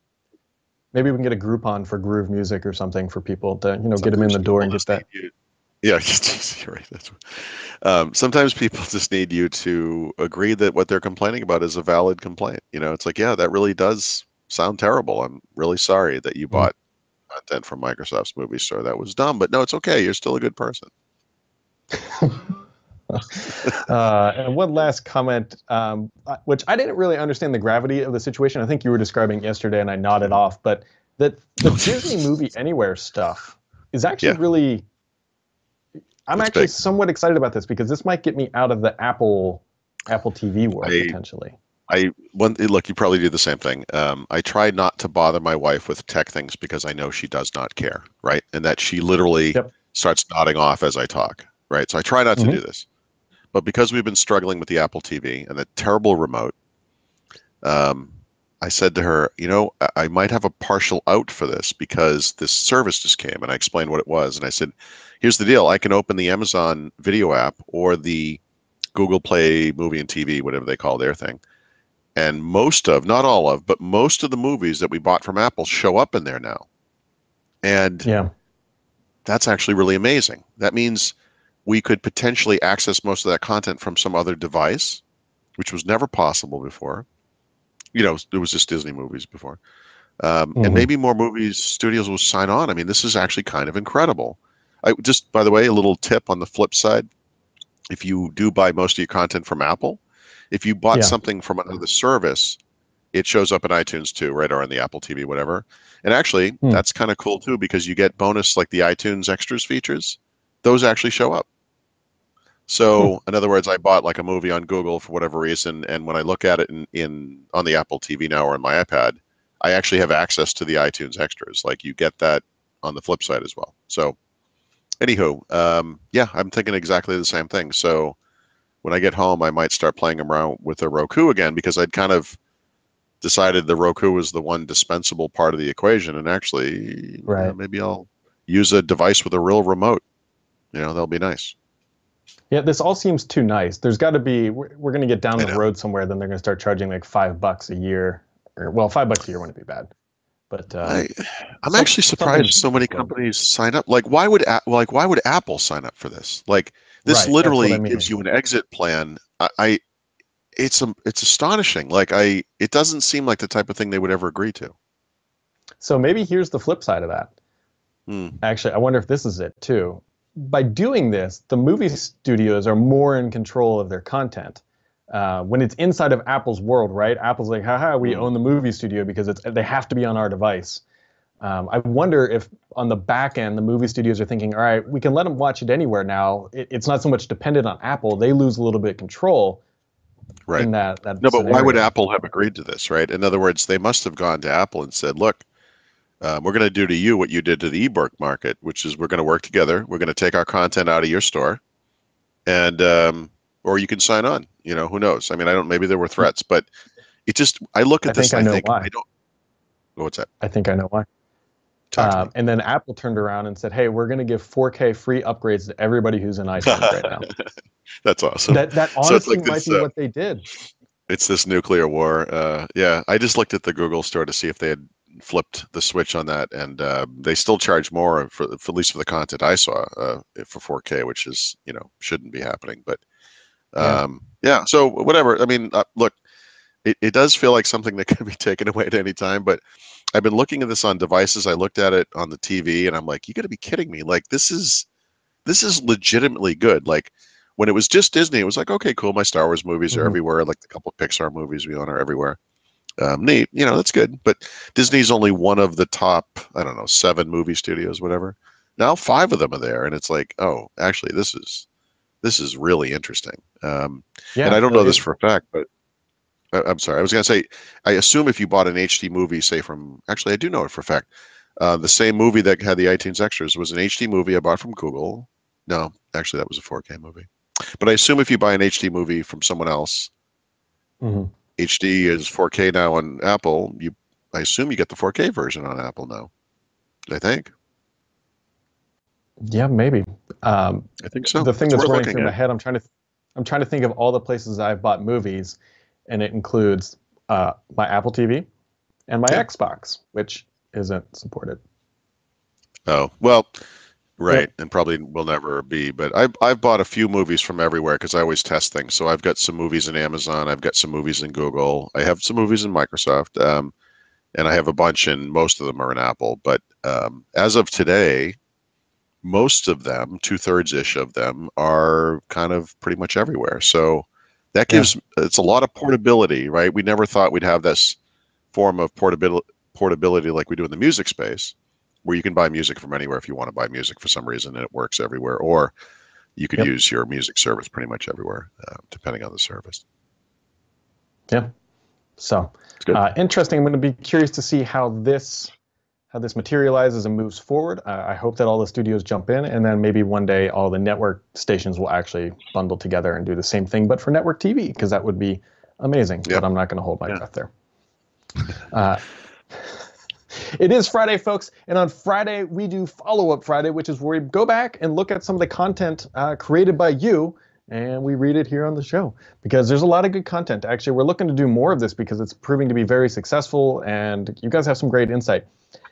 Maybe we can get a Groupon for Groove Music or something for people to, get them in the door and get that. Yeah, you're right. Sometimes people just need you to agree that what they're complaining about is a valid complaint. It's like, yeah, that really does sound terrible. I'm really sorry that you bought content from Microsoft's movie store. That was dumb, but no, it's okay. You're still a good person. And one last comment, which I didn't really understand the gravity of the situation. I think you were describing yesterday, and I nodded off. But the Disney Movie Anywhere stuff is actually really. I'm actually somewhat excited about this because this might get me out of the Apple TV world potentially. Look, you probably do the same thing. I try not to bother my wife with tech things because I know she does not care, right? And that she literally starts nodding off as I talk, right? So I try not to do this. But because we've been struggling with the Apple TV and the terrible remote, I said to her, I might have a partial out for this because this service just came, and I explained what it was. And I said, here's the deal. I can open the Amazon video app or the Google Play movie and TV, whatever they call their thing. And not all of, but most of the movies that we bought from Apple show up in there now. And that's actually really amazing. That means we could potentially access most of that content from some other device, which was never possible before. It was just Disney movies before. And maybe more movies studios will sign on. I mean, this is actually kind of incredible. By the way, a little tip on the flip side, if you do buy most of your content from Apple, if you bought something from another service, it shows up in iTunes too, right? Or on the Apple TV, whatever. And actually, that's kind of cool too, because you get bonus like the iTunes extras features. Those actually show up. So in other words, I bought like a movie on Google for whatever reason, and when I look at it on the Apple TV now or on my iPad, I actually have access to the iTunes extras. Like you get that on the flip side as well. So anywho, I'm thinking exactly the same thing. So when I get home, I might start playing around with the Roku again because I'd kind of decided the Roku was the one dispensable part of the equation, and actually maybe I'll use a device with a real remote. That'll be nice. Yeah, this all seems too nice. There's got to be, we're going to get down the road somewhere, then they're going to start charging like $5 a year. $5 a year wouldn't be bad. But I'm actually surprised so many companies sign up. Like, why would Apple sign up for this? Like, this literally gives you an exit plan. It's astonishing. Like, it doesn't seem like the type of thing they would ever agree to. So maybe here's the flip side of that. Actually, I wonder if this is it too. By doing this, the movie studios are more in control of their content. when it's inside of Apple's world, right? Apple's like, haha, we own the movie studio because they have to be on our device. I wonder if on the back end, the movie studios are thinking, all right, we can let them watch it anywhere now. It's not so much dependent on Apple. They lose a little bit of control Right. in that No, but why would scenario. Apple have agreed to this, right? In other words, they must have gone to Apple and said, look, we're going to do to you what you did to the ebook market, which is we're going to work together. We're going to take our content out of your store, and or you can sign on. You know, who knows? I mean, I don't. Maybe there were threats, but it just. I look I at this think I and I know think why. I don't. What's that? I think I know why. Talk to me. And then Apple turned around and said, hey, we're going to give 4K free upgrades to everybody who's an iPhone right now. That's awesome. That So it's honestly like might this. be what they did. It's this nuclear war. Yeah, I just looked at the Google store to see if they had flipped the switch on that, and they still charge more for at least for the content I saw for 4K, which is shouldn't be happening. But yeah. So whatever. I mean, look, it does feel like something that can be taken away at any time. But I've been looking at this on devices. I looked at it on the TV, and I'm like, you got to be kidding me! Like this is legitimately good. Like when it was just Disney, it was like, okay, cool. My Star Wars movies are everywhere. Like the couple of Pixar movies we own are everywhere. Neat, that's good. But Disney's only one of the top, I don't know, 7 movie studios, whatever. Now 5 of them are there, and it's like, oh, actually, this is really interesting. And Yeah, I it don't know really this is. for a fact, but I'm sorry. I was going to say, I assume if you bought an HD movie, say actually, I do know it for a fact. The same movie that had the iTunes extras was an HD movie I bought from Google. No, actually, that was a 4K movie. But I assume if you buy an HD movie from someone else, HD is 4K now on Apple. I assume you get the 4K version on Apple now. I think. Yeah, maybe. I think so. The thing It's that's worth running looking through my at. head, I'm trying to think of all the places I've bought movies, and it includes my Apple TV and my Yeah. Xbox, which isn't supported. Oh, well, right, Yep. and probably will never be. But I've bought a few movies from everywhere because I always test things. So I've got some movies in Amazon. I've got some movies in Google. I have some movies in Microsoft, and I have a bunch, and most of them are in Apple. But as of today, most of them, 2/3 ish of them, are kind of pretty much everywhere. So that Yeah. it's a lot of portability, right? We never thought we'd have this form of portability like we do in the music space, where you can buy music from anywhere if you want to buy music for some reason, and it works everywhere. Or you could Yep. use your music service pretty much everywhere, depending on the service. Yeah. So It's good. interesting. I'm going to be curious to see how this materializes and moves forward. I hope that all the studios jump in, and then maybe one day all the network stations will actually bundle together and do the same thing, but for network TV, because that would be amazing. Yep. But I'm not going to hold my Yeah. breath there. It is Friday, folks, and on Friday we do Follow-Up Friday, which is where we go back and look at some of the content created by you, and we read it here on the show, because there's a lot of good content. Actually, we're looking to do more of this because it's proving to be very successful, and you guys have some great insight.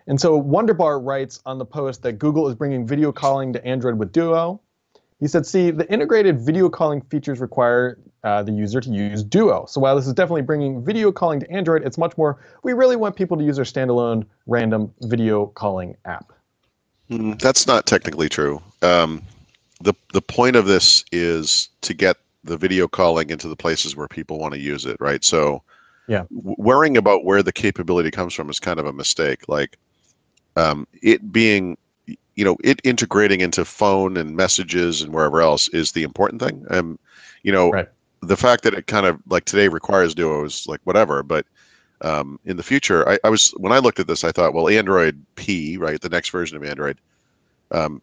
And so Wonderbar writes on the post that Google is bringing video calling to Android with Duo. He said, see, the integrated video calling features require the user to use Duo. So while this is definitely bringing video calling to Android, it's much more, we really want people to use their standalone random video calling app. That's not technically true. The point of this is to get the video calling into the places where people want to use it, right? So Yeah. worrying about where the capability comes from is kind of a mistake. Like it being, it integrating into phone and messages and wherever else is the important thing. Right. The fact that it kind of like today requires Duo is like whatever, but in the future, when I looked at this, I thought, well, Android P, right, the next version of Android,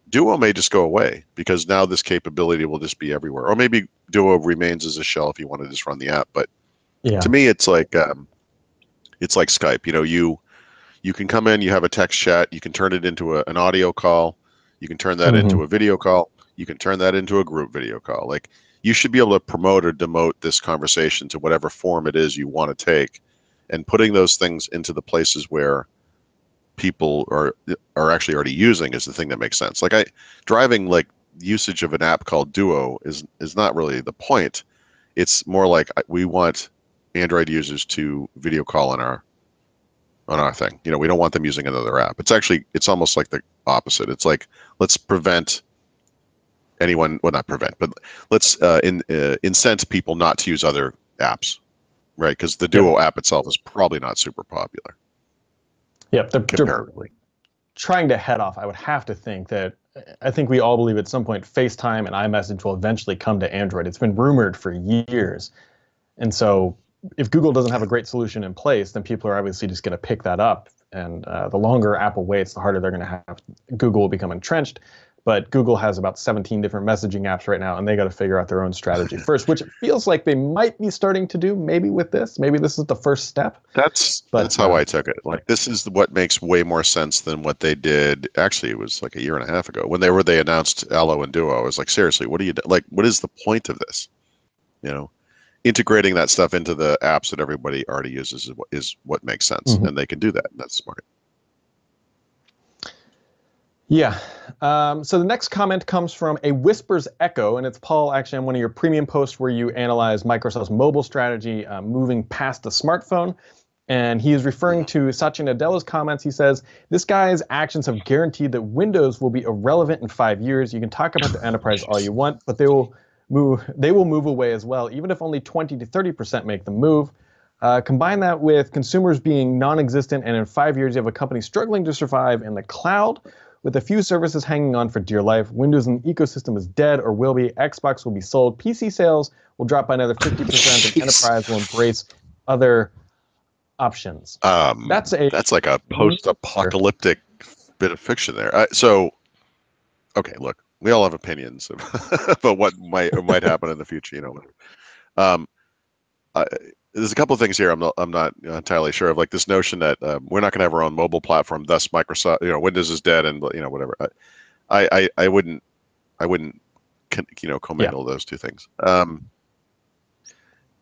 Duo may just go away because now this capability will just be everywhere. Or maybe Duo remains as a shell if you want to just run the app. But Yeah. to me, it's like Skype. You can come in, you have a text chat, you can turn it into an audio call, you can turn that into a video call, you can turn that into a group video call. Like you should be able to promote or demote this conversation to whatever form it is you want to take, and putting those things into the places where people are actually already using is the thing that makes sense. Like driving like usage of an app called Duo is not really the point. It's more like we want Android users to video call on our thing. We don't want them using another app. It's almost like the opposite. It's like, let's prevent anyone, well, not prevent, but let's incent people not to use other apps, right? Because the Duo app itself is probably not super popular. Yep, they're comparatively. trying to head off. I would have to think that I think we all believe at some point FaceTime and iMessage will eventually come to Android. It's been rumored for years. And so if Google doesn't have a great solution in place, then people are obviously just going to pick that up. And the longer Apple waits, the harder they're going to have. Google will become entrenched. But Google has about 17 different messaging apps right now, and they got to figure out their own strategy first, which it feels like they might be starting to do maybe with this. Maybe this is the first step. That's how I took it. Like, this is what makes way more sense than what they did. Actually, it was like a year and a half ago when they announced Allo and Duo. I was like, seriously, what is the point of this? You know, integrating that stuff into the apps that everybody already uses is what makes sense, and they can do that. And that's smart. Yeah. So the next comment comes from a Whispers Echo, and it's Paul, actually, on one of your premium posts where you analyze Microsoft's mobile strategy moving past the smartphone. And he is referring to Satya Nadella's comments. He says, this guy's actions have guaranteed that Windows will be irrelevant in 5 years. You can talk about the enterprise all you want, but they will move away as well, even if only 20 to 30% make the move. Combine that with consumers being non-existent, and in 5 years, you have a company struggling to survive in the cloud. With a few services hanging on for dear life, Windows and the ecosystem is dead or will be. Xbox will be sold. PC sales will drop by another 50%, and enterprise will embrace other options. That's like a post-apocalyptic bit of fiction there. So, okay, look, we all have opinions about what might happen in the future. You know, there's a couple of things here I'm not entirely sure of, like this notion that we're not going to have our own mobile platform, thus Microsoft, Windows is dead, and whatever. I wouldn't commingle those two things.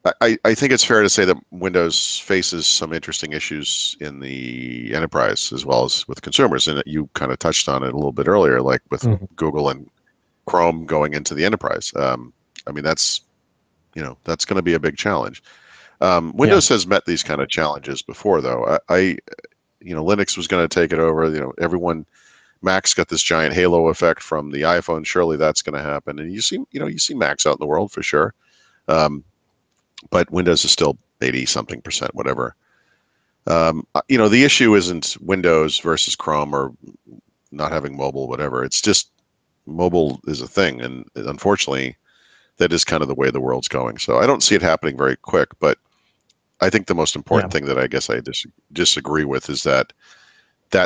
I think it's fair to say that Windows faces some interesting issues in the enterprise as well as with consumers, and you kind of touched on it a little bit earlier, like with Google and Chrome going into the enterprise. I mean, that's going to be a big challenge. Windows has met these kind of challenges before, though. Linux was going to take it over. Mac's got this giant halo effect from the iPhone. Surely that's going to happen. And you see Macs out in the world for sure. But Windows is still 80-something%, whatever. The issue isn't Windows versus Chrome or not having mobile, whatever. It's just mobile is a thing, and unfortunately, that is kind of the way the world's going. So I don't see it happening very quick, but I think the most important thing that I guess I disagree with is that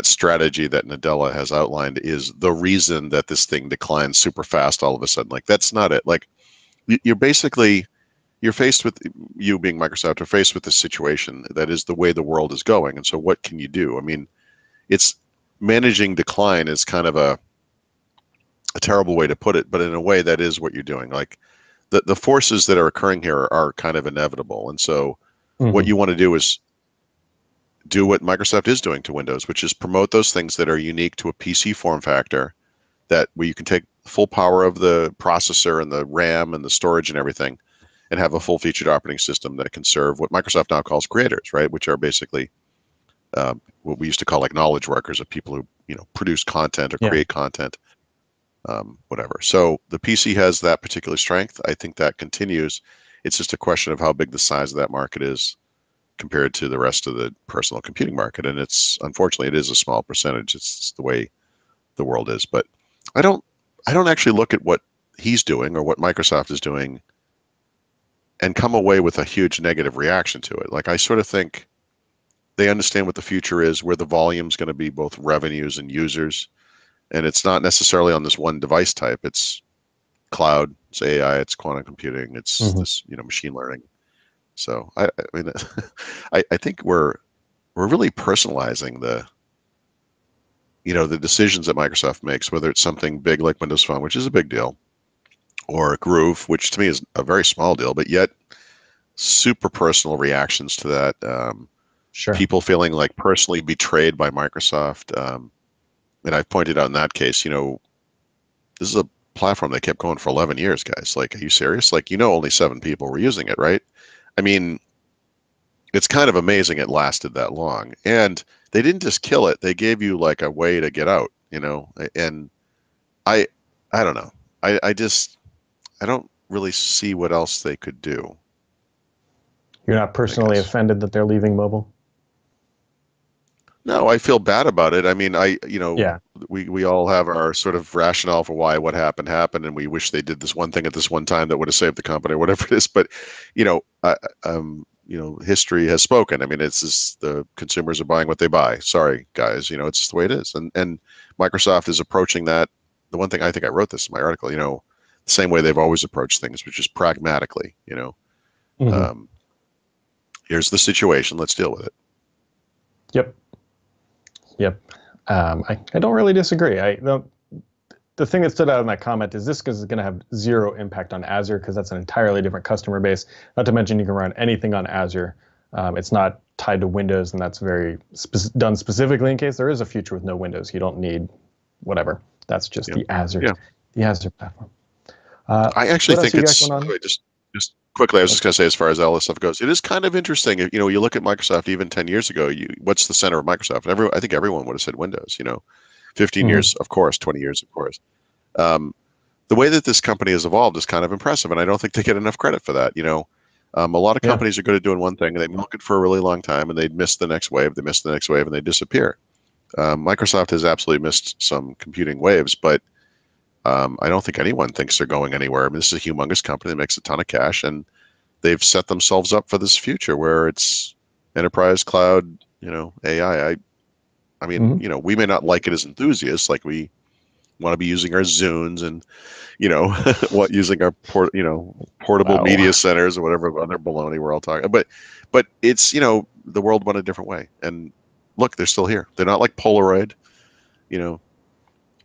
strategy that Nadella has outlined is the reason that this thing declines super fast all of a sudden. Like, that's not it. Like, you're faced with, you being Microsoft, are faced with this situation that is the way the world is going. And so what can you do? I mean, it's managing decline is kind of a terrible way to put it, but in a way that is what you're doing. Like, the forces that are occurring here are kind of inevitable. And so what you want to do is do what Microsoft is doing to Windows, which is promote those things that are unique to a PC form factor, that where you can take full power of the processor and the RAM and the storage and everything, and have a full-featured operating system that can serve what Microsoft now calls creators, right? Which are basically what we used to call like knowledge workers, of people who produce content or create content. Whatever. So the PC has that particular strength. I think that continues. It's just a question of how big the size of that market is compared to the rest of the personal computing market. And unfortunately, it is a small percentage. It's the way the world is. But I don't actually look at what he's doing or what Microsoft is doing and come away with a huge negative reaction to it. Like, I sort of think they understand what the future is, where the volume's going to be, both revenues and users. And it's not necessarily on this one device type. It's cloud, it's AI, it's quantum computing, it's this, machine learning. So I mean, I think we're really personalizing the decisions that Microsoft makes, whether it's something big like Windows Phone, which is a big deal, or Groove, which to me is a very small deal, but yet super personal reactions to that. People feeling like personally betrayed by Microsoft. And I've pointed out in that case, this is a platform that kept going for 11 years, guys. Like, are you serious? Like, only 7 people were using it, right? I mean, it's kind of amazing it lasted that long. And they didn't just kill it. They gave you like a way to get out, and I don't know. I don't really see what else they could do. You're not personally guess. offended that they're leaving mobile? No, I feel bad about it. I mean, Yeah. we all have our sort of rationale for why what happened, and we wish they did this one thing at this one time that would have saved the company or whatever it is. But, you know, history has spoken. I mean, it's just the consumers are buying what they buy. Sorry, guys, it's the way it is. And Microsoft is approaching that. The one thing I think I wrote this in my article, the same way they've always approached things, which is pragmatically, Mm-hmm. Here's the situation. Let's deal with it. Yep. Yep. I don't really disagree. The thing that stood out in that comment is this is going to have zero impact on Azure because that's an entirely different customer base. Not to mention you can run anything on Azure. It's not tied to Windows, and that's very done specifically in case there is a future with no Windows. You don't need whatever. That's just the Azure platform. I actually think it's just quickly. I was just going to say, as far as all this stuff goes, it is kind of interesting. You look at Microsoft even 10 years ago. What's the center of Microsoft? I think everyone would have said Windows. 15 years, of course, 20 years, of course. The way that this company has evolved is kind of impressive, and I don't think they get enough credit for that. A lot of companies are good at doing one thing, and they milk it for a really long time, and they miss the next wave. They miss the next wave, and they disappear. Microsoft has absolutely missed some computing waves, but I don't think anyone thinks they're going anywhere. I mean, this is a humongous company that makes a ton of cash, and they've set themselves up for this future where it's enterprise cloud, AI. I mean, we may not like it as enthusiasts, like we want to be using our Zunes and, using our portable media centers or whatever other baloney we're all talking. But it's, the world went a different way. And look, they're still here. They're not like Polaroid,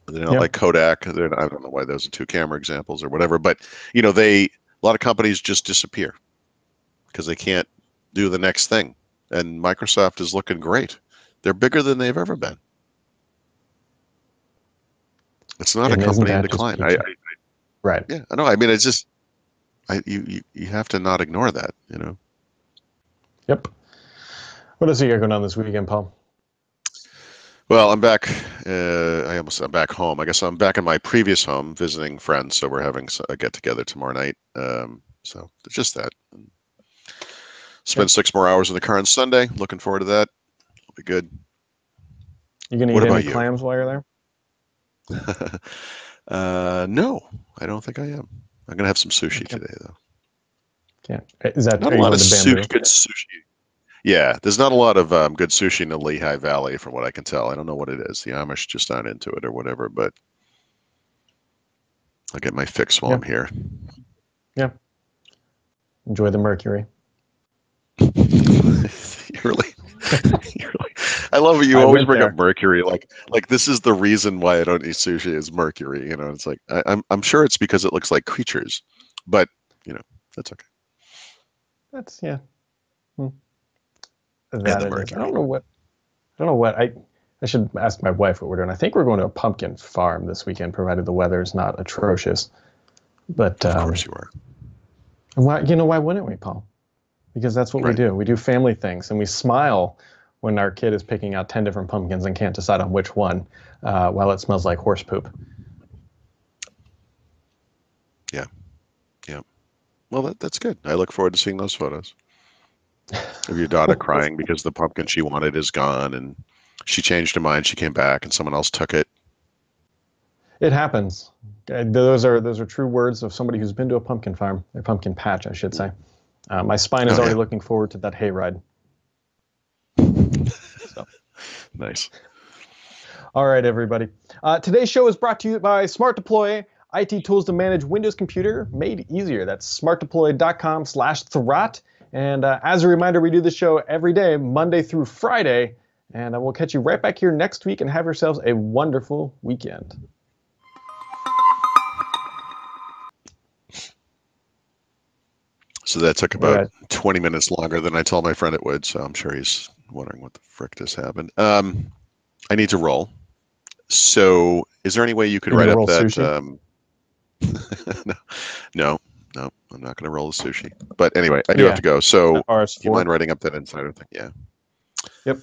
they're not like Kodak. I don't know why those are two camera examples or whatever, but a lot of companies just disappear because they can't do the next thing. And Microsoft is looking great. They're bigger than they've ever been. It's not a company in decline. Right. Yeah, I know. I mean, it's just, you have to not ignore that, Yep. What else you got going on this weekend, Paul? Well, I'm back. I'm back home. I guess I'm back in my previous home visiting friends. So we're having a get together tomorrow night. So it's just that. Spend 6 more hours in the car on Sunday. Looking forward to that. It'll be good. You gonna eat any clams while you're there? No, I don't think I am. I'm gonna have some sushi today, though. Is that not a lot of good sushi? Yeah, there's not a lot of good sushi in the Lehigh Valley, from what I can tell. I don't know what it is. The Amish just aren't into it or whatever, but I'll get my fix while I'm here. Yeah. Enjoy the mercury. Really, I love it. You always bring up mercury. Like this is the reason why I don't eat sushi is mercury. It's like I'm sure it's because it looks like creatures, but that's okay. That's That it is. I don't know what I should ask my wife what we're doing. I think we're going to a pumpkin farm this weekend, provided the weather is not atrocious. But of course you are. Why wouldn't we, Paul? Because that's what we do. We do family things, and we smile when our kid is picking out 10 different pumpkins and can't decide on which one, while it smells like horse poop. Yeah. Well, that's good. I look forward to seeing those photos of your daughter crying because the pumpkin she wanted is gone, and she changed her mind. She came back, and someone else took it. It happens. Those are true words of somebody who's been to a pumpkin farm, a pumpkin patch, I should say. My spine is already looking forward to that hayride. Nice. All right, everybody. Today's show is brought to you by SmartDeploy, IT tools to manage Windows computer made easier. That's smartdeploy.com/Thurrott. And as a reminder, we do this show every day, Monday through Friday. And we'll catch you right back here next week, and have yourselves a wonderful weekend. So that took about 20 minutes longer than I told my friend it would. So I'm sure he's wondering what the frick just happened. I need to roll. So is there any way you could write up that? No, I'm not going to roll the sushi. But anyway, I do have to go. So do you mind writing up that insider thing? Yeah. Yep.